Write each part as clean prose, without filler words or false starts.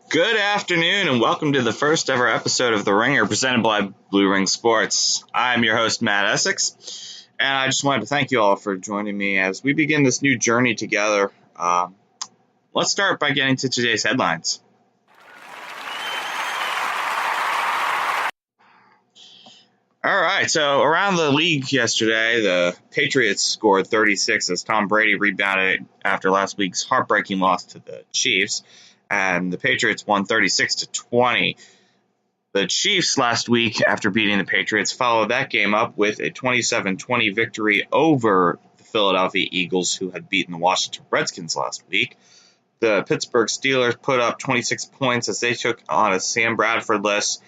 Good afternoon, and welcome to the first ever episode of The Ringer presented by Blue Ring Sports. I'm your host, Matt Essex, and I just wanted to thank you all for joining me as we begin this new journey together. Let's start by getting to today's headlines. All right, so around the league yesterday, the Patriots scored 36 as Tom Brady rebounded after last week's heartbreaking loss to the Chiefs, and the Patriots won 36-20. The Chiefs last week, after beating the Patriots, followed that game up with a 27-20 victory over the Philadelphia Eagles, who had beaten the Washington Redskins last week. The Pittsburgh Steelers put up 26 points as they took on a Sam Bradford-less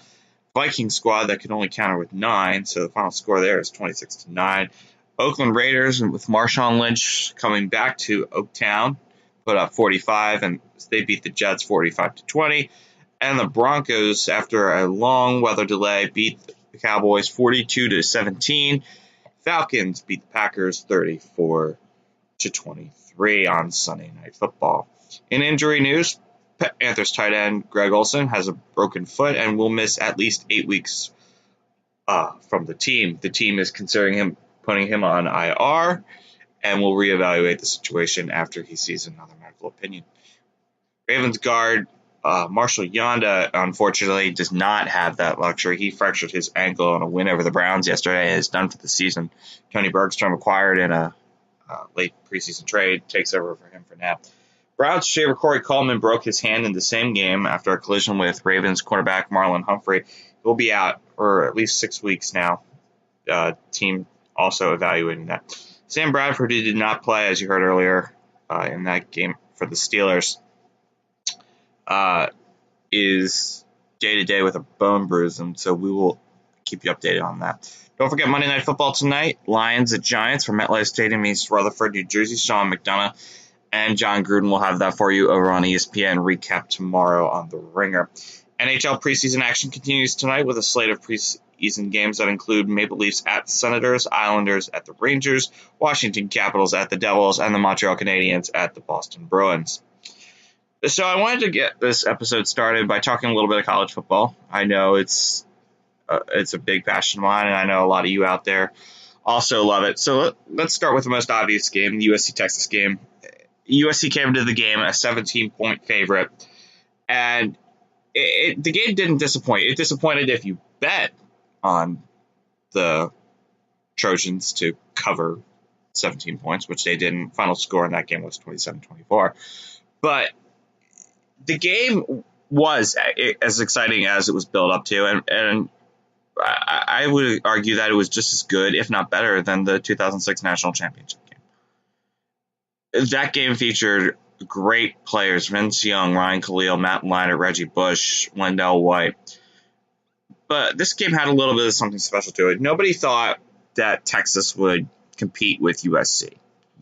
Viking squad that could only counter with 9, so the final score there is 26-9. Oakland Raiders, with Marshawn Lynch coming back to Oaktown, put up 45, and they beat the Jets 45-20. And the Broncos, after a long weather delay, beat the Cowboys 42-17. Falcons beat the Packers 34-23 on Sunday Night Football. In injury news, Panthers tight end Greg Olsen has a broken foot and will miss at least 8 weeks from the team. The team is considering putting him on IR and will reevaluate the situation after he sees another medical opinion. Ravens guard Marshall Yanda, unfortunately, does not have that luxury. He fractured his ankle in a win over the Browns yesterday and is done for the season. Tony Bergstrom, acquired in a late preseason trade, takes over for him for now. Browns receiver Corey Coleman broke his hand in the same game after a collision with Ravens cornerback Marlon Humphrey. He'll be out for at least 6 weeks now. Team also evaluating that. Sam Bradford, who did not play, as you heard earlier, in that game for the Steelers, is day-to-day with a bone bruise, and so we will keep you updated on that. Don't forget Monday Night Football tonight. Lions at Giants from MetLife Stadium, East Rutherford, New Jersey. Sean McDonough and John Gruden will have that for you over on ESPN. Recap tomorrow on The Ringer. NHL preseason action continues tonight with a slate of preseason games that include Maple Leafs at the Senators, Islanders at the Rangers, Washington Capitals at the Devils, and the Montreal Canadiens at the Boston Bruins. So I wanted to get this episode started by talking a little bit of college football. I know it's a big passion of mine, and I know a lot of you out there also love it. So let's start with the most obvious game, the USC-Texas game. USC came into the game a 17-point favorite, and the game didn't disappoint. It disappointed if you bet on the Trojans to cover 17 points, which they didn't. Final score in that game was 27-24. But the game was as exciting as it was built up to, and I would argue that it was just as good, if not better, than the 2006 National Championship game. That game featured great players: Vince Young, Ryan Khalil, Matt Leinart, Reggie Bush, Wendell White. But this game had a little bit of something special to it. Nobody thought that Texas would compete with USC.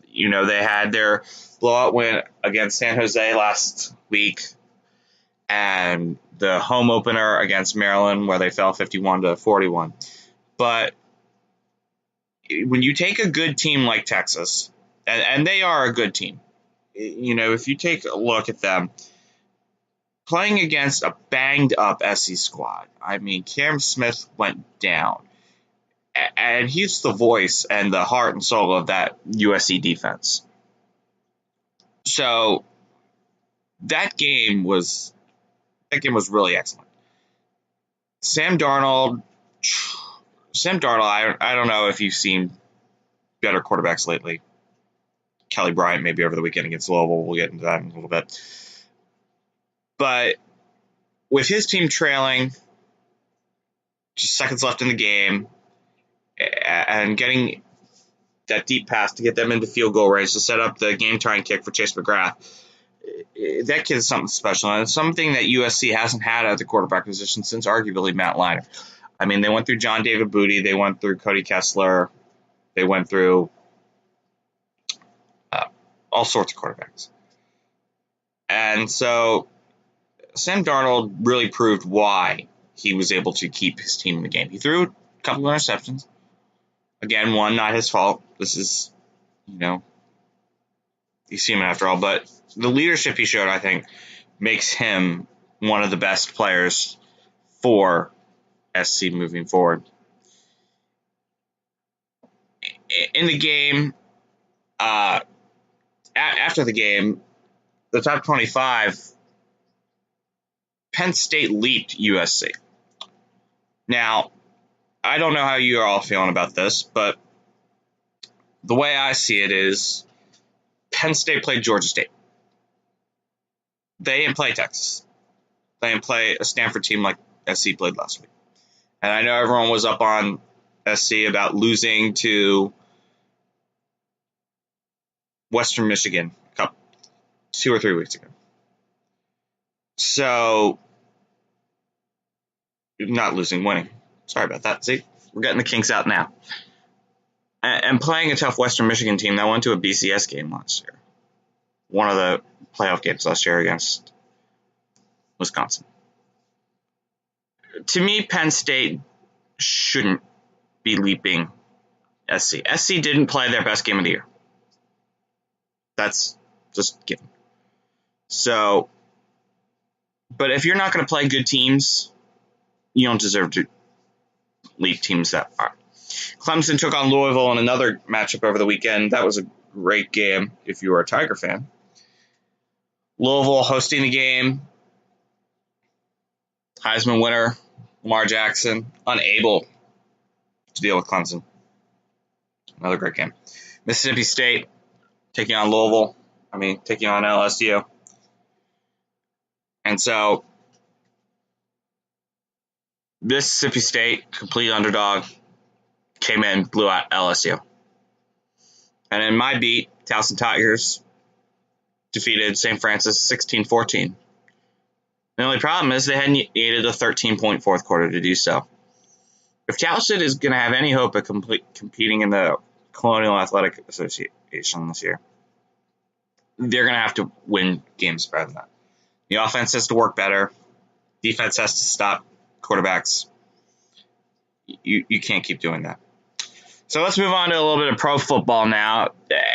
You know, they had their blowout win against San Jose last week, and the home opener against Maryland, where they fell 51-41. But when you take a good team like Texas, and they are a good team, you know, if you take a look at them playing against a banged-up SC squad, I mean, Cam Smith went down, and he's the voice and the heart and soul of that USC defense. So that game was really excellent. Sam Darnold, I don't know if you've seen better quarterbacks lately. Kelly Bryant maybe over the weekend against Louisville. We'll get into that in a little bit. But with his team trailing, just seconds left in the game, and getting that deep pass to get them into field goal range to set up the game-tying kick for Chase McGrath, that kid is something special, and it's something that USC hasn't had at the quarterback position since arguably Matt Leinart. I mean, they went through John David Booty, they went through Cody Kessler, they went through all sorts of quarterbacks. And so Sam Darnold really proved why he was able to keep his team in the game. He threw a couple of interceptions. Again, one, not his fault. This is, he's human after all. But the leadership he showed, I think, makes him one of the best players for SC moving forward. In the game, after the game, the top 25, Penn State leaped USC. Now, I don't know how you are all feeling about this, but the way I see it is Penn State played Georgia State. They didn't play Texas. They didn't play a Stanford team like SC played last week. And I know everyone was up on SC about losing to Western Michigan 2 or 3 weeks ago. So, not losing, winning. Sorry about that. See, we're getting the kinks out now. And playing a tough Western Michigan team that went to a BCS game last year. One of the playoff games last year against Wisconsin. To me, Penn State shouldn't be leaping SC. SC didn't play their best game of the year. That's just given. So, but if you're not going to play good teams, you don't deserve to leap teams that are. Clemson took on Louisville in another matchup over the weekend. That was a great game if you were a Tiger fan. Louisville hosting the game. Heisman winner, Lamar Jackson, unable to deal with Clemson. Another great game. Mississippi State taking on taking on LSU. And so, Mississippi State, complete underdog, came in, blew out LSU. And in my beat, Towson Tigers defeated St. Francis 16-14. The only problem is they had needed a 13-point fourth quarter to do so. If Towson is going to have any hope of competing in the Colonial Athletic Association this year, they're going to have to win games better than that. The offense has to work better. Defense has to stop quarterbacks. You can't keep doing that. So let's move on to a little bit of pro football now.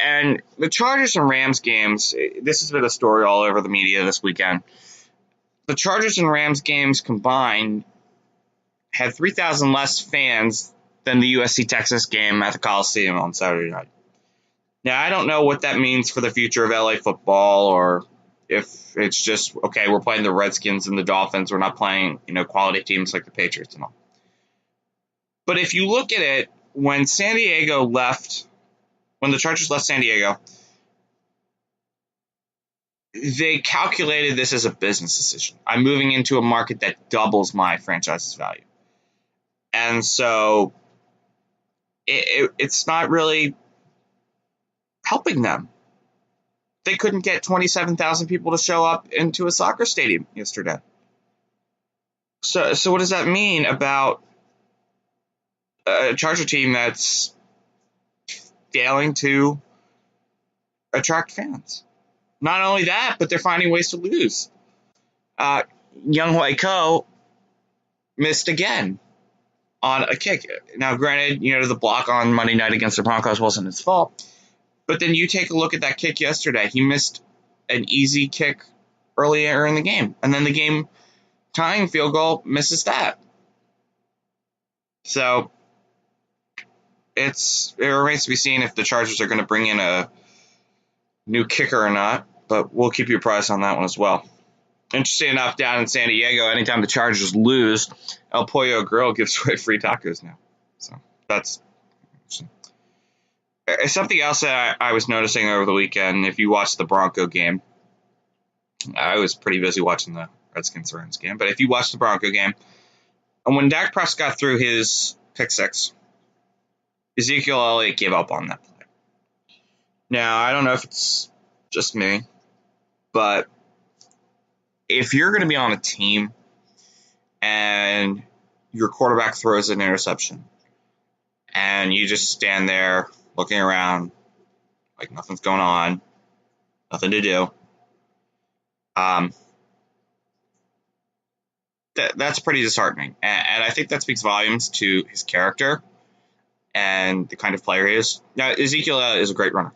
And the Chargers and Rams games, this has been a story all over the media this weekend. The Chargers and Rams games combined had 3,000 less fans than the USC-Texas game at the Coliseum on Saturday night. Now, I don't know what that means for the future of LA football, or if it's just, okay, we're playing the Redskins and the Dolphins. We're not playing, quality teams like the Patriots and all. But if you look at it, when the Chargers left San Diego, they calculated this as a business decision. I'm moving into a market that doubles my franchise's value. And so it's not really helping them. They couldn't get 27,000 people to show up into a soccer stadium yesterday. So what does that mean about a Charger team that's failing to attract fans? Not only that, but they're finding ways to lose. Young Ko missed again on a kick. Now, granted, the block on Monday night against the Broncos wasn't his fault. But then you take a look at that kick yesterday. He missed an easy kick earlier in the game. And then the game-tying field goal misses that. So it remains to be seen if the Chargers are going to bring in a new kicker or not. But we'll keep you apprised on that one as well. Interesting enough, down in San Diego, anytime the Chargers lose, El Pollo Grill gives away free tacos now. So that's interesting. Something else that I was noticing over the weekend, if you watched the Bronco game, I was pretty busy watching the Redskins-Rams game, but if you watched the Bronco game, and when Dak Prescott threw his pick six, Ezekiel Elliott gave up on that play. Now, I don't know if it's just me, but if you're going to be on a team and your quarterback throws an interception and you just stand there looking around like nothing's going on, nothing to do, that's pretty disheartening. And I think that speaks volumes to his character and the kind of player he is. Now, Ezekiel is a great runner.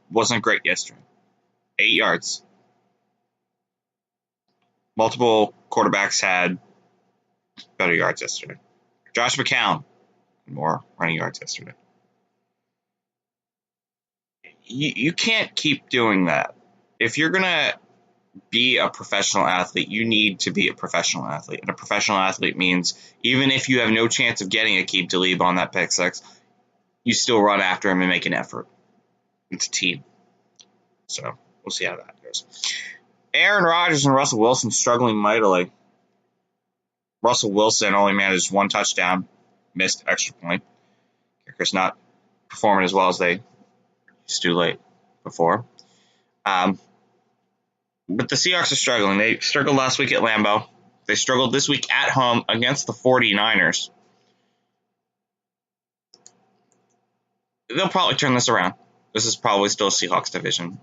Wasn't great yesterday. 8 yards. multiple quarterbacks had better yards yesterday. Josh McCown had more running yards yesterday. You can't keep doing that. If you're going to be a professional athlete, you need to be a professional athlete. And a professional athlete means even if you have no chance of getting Aqib Talib on that pick six, you still run after him and make an effort. It's a team. So we'll see how that goes. Aaron Rodgers and Russell Wilson struggling mightily. Russell Wilson only managed one touchdown, missed extra point. Kickers not performing as well as they used to late before. But the Seahawks are struggling. They struggled last week at Lambeau. They struggled this week at home against the 49ers. They'll probably turn this around. This is probably still a Seahawks division.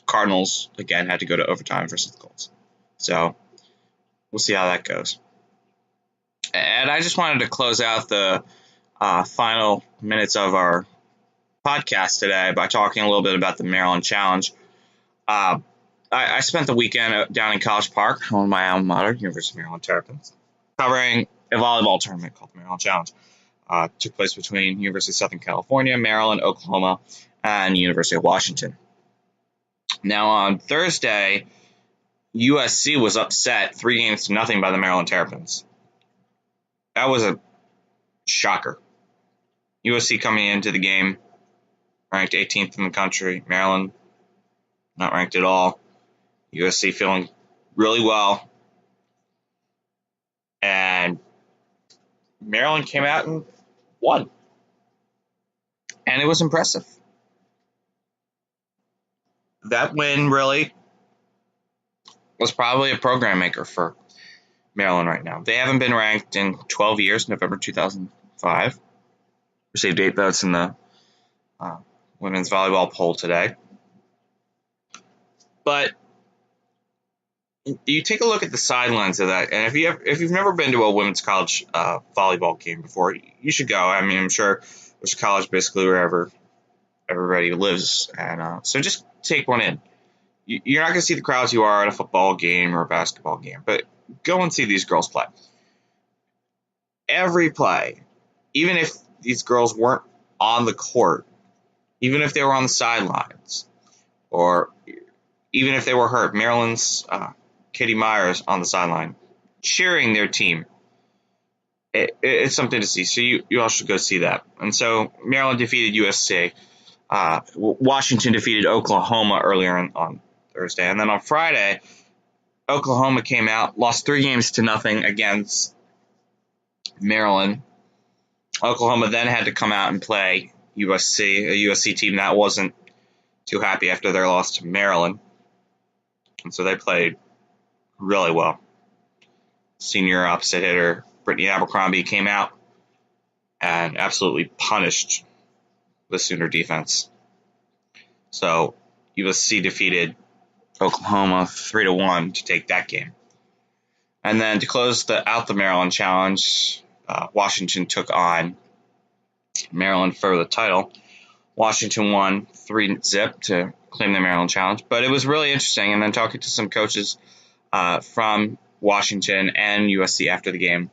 Cardinals, again, had to go to overtime versus the Colts. So we'll see how that goes. And I just wanted to close out the final minutes of our podcast today by talking a little bit about the Maryland Challenge. I spent the weekend down in College Park, home of my alma mater, University of Maryland Terrapins, covering a volleyball tournament called the Maryland Challenge. Took place between University of Southern California, Maryland, Oklahoma, and University of Washington. Now on Thursday, USC was upset 3-0 by the Maryland Terrapins. That was a shocker. USC coming into the game ranked 18th in the country. Maryland not ranked at all. USC feeling really well. And Maryland came out and won. And it was impressive. That win really was probably a program maker for Maryland right now. They haven't been ranked in 12 years, November 2005. Received 8 votes in the women's volleyball poll today. But you take a look at the sidelines of that, and if you've never been to a women's college volleyball game before, you should go. I mean, I'm sure there's a college basically wherever everybody lives, and so just take one in. You're not going to see the crowds you are at a football game or a basketball game, but go and see these girls play. Every play, even if these girls weren't on the court, even if they were on the sidelines, or even if they were hurt, Maryland's Katie Myers on the sideline cheering their team. It's something to see. So you all should go see that. And so Maryland defeated USC. Washington defeated Oklahoma earlier on Thursday. And then on Friday, Oklahoma came out, lost 3-0 against Maryland. Oklahoma then had to come out and play USC, a USC team that wasn't too happy after their loss to Maryland. And so they played really well. Senior opposite hitter Brittany Abercrombie came out and absolutely punished the Sooner defense. So USC defeated Oklahoma 3-1 to take that game. And then to close out the Maryland Challenge, Washington took on Maryland for the title. Washington won 3-0 to claim the Maryland Challenge. But it was really interesting. And then talking to some coaches from Washington and USC after the game,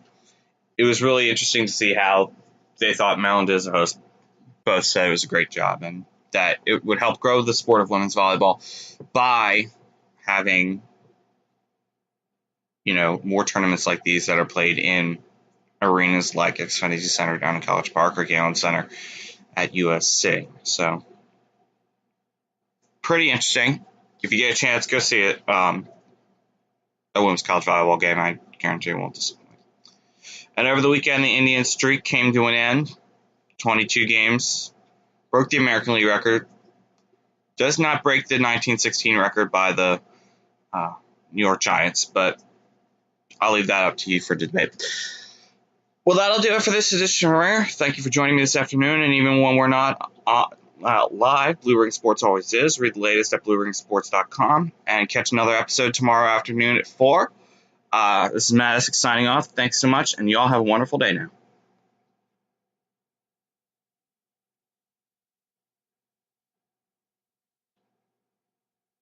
it was really interesting to see how they thought Maryland as a host both said it was a great job and that it would help grow the sport of women's volleyball by having, more tournaments like these that are played in arenas like Xfinity Center down in College Park or Galen Center at USC. So pretty interesting. If you get a chance, go see it. A women's college volleyball game, I guarantee you won't disappoint. And over the weekend, the Indian streak came to an end. 22 games. Broke the American League record. Does not break the 1916 record by the New York Giants, but I'll leave that up to you for debate. Well, that'll do it for this edition of Rare. Thank you for joining me this afternoon, and even when we're not live, Blue Ring Sports always is. Read the latest at BlueRingSports.com, and catch another episode tomorrow afternoon at 4. This is Matt Essex signing off. Thanks so much, and you all have a wonderful day now.